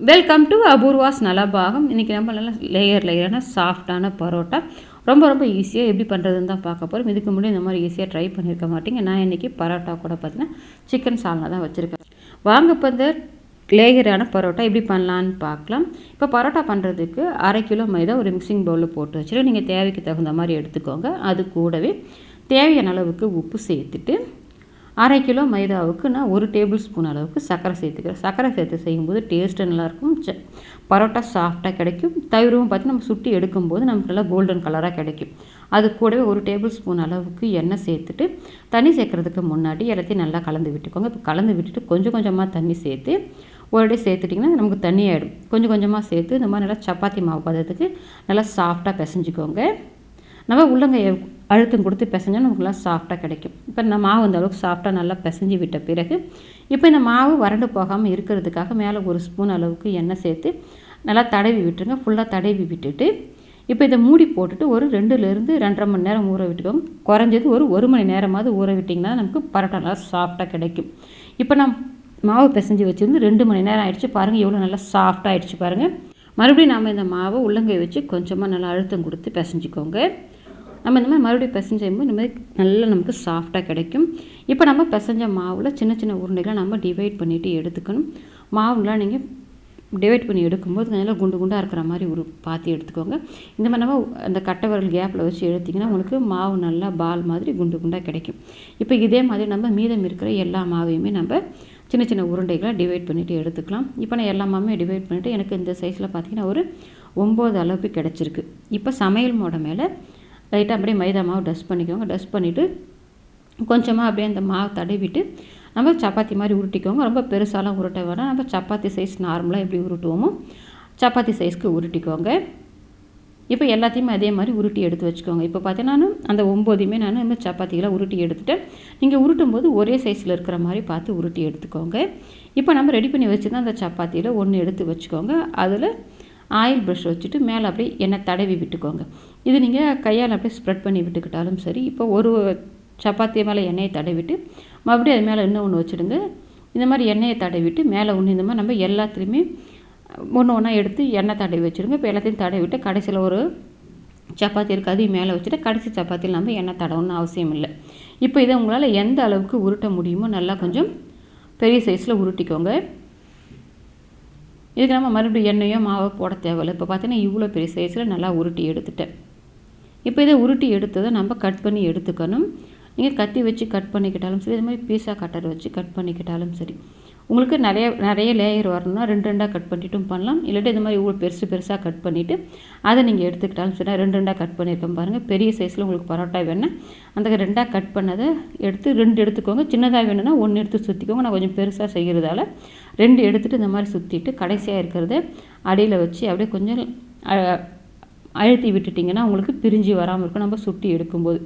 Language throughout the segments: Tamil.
Welcome to Apoorva's Nalabagam. இன்றைக்கி நம்ம நல்லா லேயரான சாஃப்டான பரோட்டா ரொம்ப ஈஸியாக எப்படி பண்ணுறதுன்னு தான் பார்க்க போகிறோம். இதுக்கு முன்னாடி இந்த மாதிரி ஈஸியாக ட்ரை பண்ணியிருக்க மாட்டீங்க. நான் இன்றைக்கி பரோட்டா கூட பார்த்தீங்கன்னா சிக்கன் சால்னா தான் வச்சுருக்கேன். வாங்க இப்போ இந்த லேயரான பரோட்டா எப்படி பண்ணலான்னு பார்க்கலாம். இப்போ பரோட்டா பண்ணுறதுக்கு 1/2 கிலோ மைதா ஒரு மிக்சிங் பவுலில் போட்டு வச்சுட்டு நீங்கள் தேவைக்கு தகுந்த மாதிரி எடுத்துக்கோங்க. அது கூடவே தேவையான அளவுக்கு உப்பு சேர்த்துட்டு 1/2 கிலோ மைதாவுக்கு நான் 1 டேபிள் ஸ்பூன் அளவுக்கு சர்க்கரை சேர்த்துக்கிறேன். சர்க்கரை சேர்த்து செய்யும்போது டேஸ்ட்டு நல்லாயிருக்கும், பரோட்டா சாஃப்டாக கிடைக்கும். தயிரும் பார்த்து நம்ம சுட்டி எடுக்கும்போது நமக்கு நல்லா கோல்டன் கலராக கிடைக்கும். அது கூடவே 1 டேபிள் ஸ்பூன் அளவுக்கு எண்ணெய் சேர்த்துட்டு தண்ணி சேர்க்குறதுக்கு முன்னாடி எல்லாத்தையும் நல்லா கலந்து விட்டுக்கோங்க. இப்போ கலந்து விட்டுட்டு கொஞ்சம் கொஞ்சமாக தண்ணி சேர்த்து ஒரே சேர்த்துட்டிங்கன்னா நமக்கு தண்ணி ஆகிடும். கொஞ்சம் கொஞ்சமாக சேர்த்து இந்த மாதிரி நல்லா சப்பாத்தி மாவு பதத்துக்கு நல்லா சாஃப்டாக பிசைஞ்சிக்கோங்க. நம்ம உள்ளங்கை அழுத்தம் கொடுத்து பிசைஞ்சா நமக்கு நல்லா சாஃப்டாக கிடைக்கும். இப்போ இந்த மாவு அந்த அளவுக்கு சாஃப்டாக நல்லா பிசைஞ்சு விட்ட பிறகு இப்போ இந்த மாவு வறண்டு போகாமல் இருக்கிறதுக்காக மேலே 1 ஸ்பூன் அளவுக்கு எண்ணெய் சேர்த்து நல்லா தடவி விட்டுருங்க. ஃபுல்லாக தடவி விட்டுட்டு இப்போ இதை மூடி போட்டுட்டு ஒரு 2லேருந்து 2.5 மணி நேரம் ஊற விட்டுக்கோங்க. குறைஞ்சது ஒரு 1 மணி நேரமாவது ஊற விட்டிங்கன்னா நமக்கு பரோட்டா நல்லா சாஃப்டாக கிடைக்கும். இப்போ நான் மாவு பிசைஞ்சு வச்சுருந்து 2 மணி நேரம் ஆகிடுச்சு. பாருங்கள் எவ்வளோ நல்லா சாஃப்டாக ஆகிடுச்சு பாருங்கள். மறுபடியும் நாம் இந்த மாவை உள்ளங்கை வச்சு கொஞ்சமாக நல்லா அழுத்தம் கொடுத்து பிசைஞ்சிக்கோங்க. நம்ம இந்த மாதிரி மறுபடியும் பிசைஞ்சும்போது இந்த மாதிரி நல்லா நமக்கு சாஃப்டாக கிடைக்கும். இப்போ நம்ம பிசைஞ்ச மாவில் சின்ன சின்ன உருண்டைகளை நம்ம டிவைட் பண்ணிவிட்டு எடுத்துக்கணும். மாவுலாம் நீங்கள் டிவைட் பண்ணி எடுக்கும்போது நல்லா குண்டு குண்டாக இருக்கிற மாதிரி ஒரு பாத்தி எடுத்துக்கோங்க. இந்த மாதிரி நம்ம அந்த கட்டை விரல் கேப்பில் வச்சு எடுத்திங்கன்னா உங்களுக்கு மாவு நல்லா பால் மாதிரி குண்டு குண்டாக கிடைக்கும். இப்போ இதே மாதிரி நம்ம மீதம் இருக்கிற எல்லா மாவையுமே நம்ம சின்ன சின்ன உருண்டைகளை டிவைட் பண்ணிவிட்டு எடுத்துக்கலாம். இப்போ நான் எல்லா மாவுமே டிவைட் பண்ணிவிட்டு எனக்கு இந்த சைஸில் பார்த்திங்கன்னா ஒரு 9 அளவுக்கு கிடச்சிருக்கு. இப்போ சமையல் மோட மேலே லைட்டாக அப்படியே மைதா மாவு டஸ்ட் பண்ணிக்கோங்க. டஸ்ட் பண்ணிவிட்டு கொஞ்சமாக அப்படியே அந்த மாவு தடவிட்டு நம்ம சப்பாத்தி மாதிரி உருட்டிக்கோங்க. ரொம்ப பெருசாலாம் உருட்ட வேணாம். நம்ம சப்பாத்தி சைஸ் நார்மலாக எப்படி உருட்டுவோமோ சப்பாத்தி சைஸ்க்கு உருட்டிக்கோங்க. இப்போ எல்லாத்தையுமே அதே மாதிரி உருட்டி எடுத்து வச்சுக்கோங்க. இப்போ பார்த்தீங்கன்னா அந்த 9மே நான் இந்த சப்பாத்திகளை உருட்டி எடுத்துட்டேன். நீங்கள் உருட்டும் போது ஒரே சைஸில் இருக்கிற மாதிரி பார்த்து உருட்டி எடுத்துக்கோங்க. இப்போ நம்ம ரெடி பண்ணி வச்சுருந்தா அந்த சப்பாத்தியில் 1 எடுத்து வச்சுக்கோங்க. அதில் ஆயில் ப்ரஷ் வச்சுட்டு மேலே அப்படியே எண்ணெய் தடவி விட்டுக்கோங்க. இது நீங்கள் கையால் அப்படியே ஸ்ப்ரெட் பண்ணி விட்டுக்கிட்டாலும் சரி. இப்போ ஒரு சப்பாத்தி மேலே எண்ணெயை தடவிட்டு மறுபடியும் அது மேலே இன்னும் ஒன்று வச்சுடுங்க. இந்த மாதிரி எண்ணெயை தடவிட்டு மேலே ஒன்று இந்த மாதிரி நம்ம எல்லாத்துலேயுமே ஒன்று ஒன்றா எடுத்து எண்ணெய் தடவி வச்சுருங்க. இப்போ எல்லாத்தையும் தடவிட்டு கடைசியில் ஒரு சப்பாத்தி இருக்குது அதையும் மேலே வச்சுட்டு கடைசி சப்பாத்தியில் நம்ம எண்ணெய் தடவுன்னு அவசியம் இல்லை. இப்போ இதை உங்களால் எந்த அளவுக்கு உருட்ட முடியுமோ நல்லா கொஞ்சம் பெரிய சைஸில் உருட்டிக்கோங்க. இதுக்கு நம்ம மறுபடியும் எண்ணெயோ மாவோ போட தேவையில்லை. இப்போ பார்த்தீங்கன்னா இவ்வளோ பெரிய சைஸில் நல்லா உருட்டி எடுத்துட்டேன். இப்போ இதை உருட்டி எடுத்ததை நம்ம கட் பண்ணி எடுத்துக்கணும். நீங்கள் கத்தி வச்சு கட் பண்ணிக்கிட்டாலும் சரி, இது மாதிரி பீஸா கட்டர் வச்சு கட் பண்ணிக்கிட்டாலும் சரி. உங்களுக்கு நிறைய லேயர் வரணும்னா 2 கட் பண்ணிட்டும் பண்ணலாம். இல்லாட்டி இது மாதிரி இவ்வளோ பெருசாக கட் பண்ணிவிட்டு அதை நீங்கள் எடுத்துக்கிட்டாலும் சரி. 2 கட் பண்ணியிருக்கேன் பாருங்கள். பெரிய சைஸில் உங்களுக்கு பரோட்டா வேணும் அந்த 2 கட் பண்ணதை எடுத்து 2 எடுத்துக்கோங்க. சின்னதாக வேணும்னா 1 எடுத்து சுற்றிக்கோங்க. நான் கொஞ்சம் பெருசாக செய்கிறதால 2 எடுத்துகிட்டு இந்த மாதிரி சுற்றிட்டு கடைசியாக இருக்கிறத அடியில் வச்சு அப்படியே கொஞ்சம் அழுத்தி விட்டுட்டிங்கன்னா உங்களுக்கு பிரிஞ்சு வராமல் இருக்கும் நம்ம சுட்டி எடுக்கும்போது.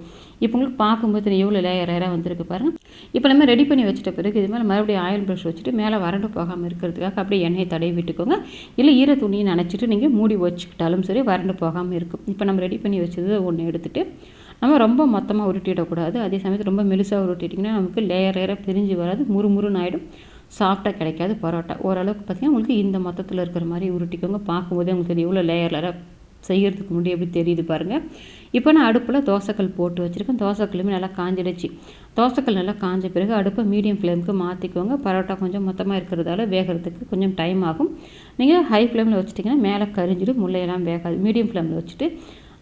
இப்போ உங்களுக்கு பார்க்கும்போது எவ்வளோ லேயராக வந்திருக்கு பாருங்கள். இப்போ நம்ம ரெடி பண்ணி வச்சுட்ட பிறகு இது மேலே மறுபடியும் ஆயில் ப்ரஷ் வச்சுட்டு மேலே வறண்டு போகாமல் இருக்கிறதுக்காக அப்படியே எண்ணெயை தடவி விட்டுக்கோங்க. இல்லை ஈர துணியை நினச்சிட்டு நீங்கள் மூடி வச்சுக்கிட்டாலும் சரி வறண்டு போகாமல் இருக்கும். இப்போ நம்ம ரெடி பண்ணி வச்சது ஒன்று எடுத்துகிட்டு நம்ம ரொம்ப மொத்தமாக உருட்டிடக்கூடாது. அதே சமயத்தில் ரொம்ப மெலிசாக உருட்டிட்டிங்கன்னா நமக்கு லேயராக பிரிஞ்சு வராது, முறுமுறுன்னு ஆகிடும், சாஃப்டாக கிடைக்காது பரோட்டா. ஓரளவுக்கு பார்த்திங்கன்னா உங்களுக்கு இந்த மொத்தத்தில் இருக்கிற மாதிரி உருட்டிக்கோங்க. பார்க்கும்போதே உங்களுக்கு எவ்வளோ லேயராக செய்கிறதுக்கு முன்னாடி எப்படி தெரியுது பாருங்கள். இப்போ நான் அடுப்பில் தோசைக்கல் போட்டு வச்சுருக்கேன். தோசைக்கல்லுமே நல்லா காஞ்சிடுச்சு. தோசைக்கல் நல்லா காஞ்ச பிறகு அடுப்பை மீடியம் ஃப்ளேமுக்கு மாற்றிக்கோங்க. பரோட்டா கொஞ்சம் மொத்தமாக இருக்கிறதால வேகிறதுக்கு கொஞ்சம் டைம் ஆகும். நீங்கள் ஹை ஃப்ளேமில் வச்சுட்டிங்கன்னா மேலே கரிஞ்சிடும், முள்ளையெல்லாம் வேகாது. மீடியம் ஃப்ளேமில் வச்சுட்டு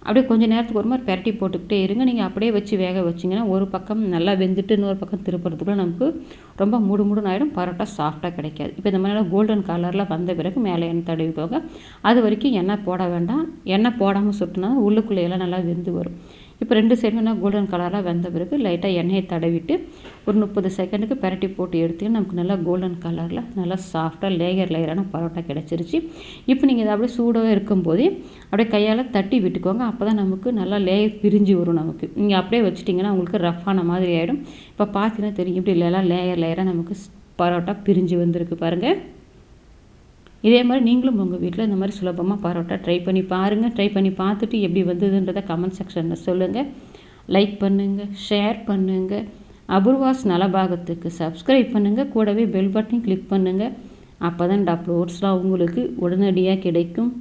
அப்படியே கொஞ்சம் நேரத்துக்கு ஒரு மாதிரி பெரட்டி போட்டுக்கிட்டே இருங்க. நீங்கள் அப்படியே வச்சு வேக வச்சிங்கன்னா ஒரு பக்கம் நல்லா வெந்துட்டு இன்னொரு பக்கம் திருப்புறதுக்குள்ள நமக்கு ரொம்ப முடுமுடுன்னு ஆகிடும், பரோட்டா சாஃப்டாக கிடைக்காது. இப்போ இந்த மாதிரி கோல்டன் கலரில் வந்த பிறகு மேலே எண்ணெய் தடவிக்கோங்க. அது வரைக்கும் எண்ணெய் போட வேண்டாம். எண்ணெய் போடாமல் சுட்டினா உள்ளுக்குள்ளே எல்லாம் நல்லா வெந்து வரும். இப்போ 2 சைடுமே நான் கோல்டன் கலராக வெந்த பிறகு லைட்டாக எண்ணெயை தடவிட்டு ஒரு 30 செகண்டுக்கு பெரட்டி போட்டு எடுத்திங்கன்னா நமக்கு நல்லா கோல்டன் கலரில் நல்லா சாஃப்டாக லேயரான பரோட்டா கிடச்சிருச்சு. இப்போ நீங்கள் இதை அப்படியே சூடாக இருக்கும்போதே அப்படியே கையால் தட்டி விட்டுக்கோங்க. அப்போ தான் நமக்கு நல்லா லேயர் பிரிஞ்சு வரும். நமக்கு நீங்கள் அப்படியே வச்சுட்டிங்கன்னா உங்களுக்கு ரஃப்பான மாதிரி ஆகிடும். இப்போ பார்த்தீங்கன்னா தெரியும் இப்படி இல்லைலாம் லேயராக நமக்கு பரோட்டா பிரிஞ்சு வந்திருக்கு பாருங்கள். இதே மாதிரி நீங்களும் உங்கள் வீட்டில் இந்த மாதிரி சுலபமாக பரோட்டா ட்ரை பண்ணி பாருங்கள். ட்ரை பண்ணி பார்த்துட்டு எப்படி வந்ததுன்றதை கமெண்ட் செக்ஷனில் சொல்லுங்கள். லைக் பண்ணுங்கள், ஷேர் பண்ணுங்கள். அபூர்வாஸ் நலபாகத்துக்கு சப்ஸ்கிரைப் பண்ணுங்கள். கூடவே பெல் பட்டனையும் கிளிக் பண்ணுங்கள். அப்போ தான் அப்லோட்ஸ்லாம் உங்களுக்கு உடனடியாக கிடைக்கும்.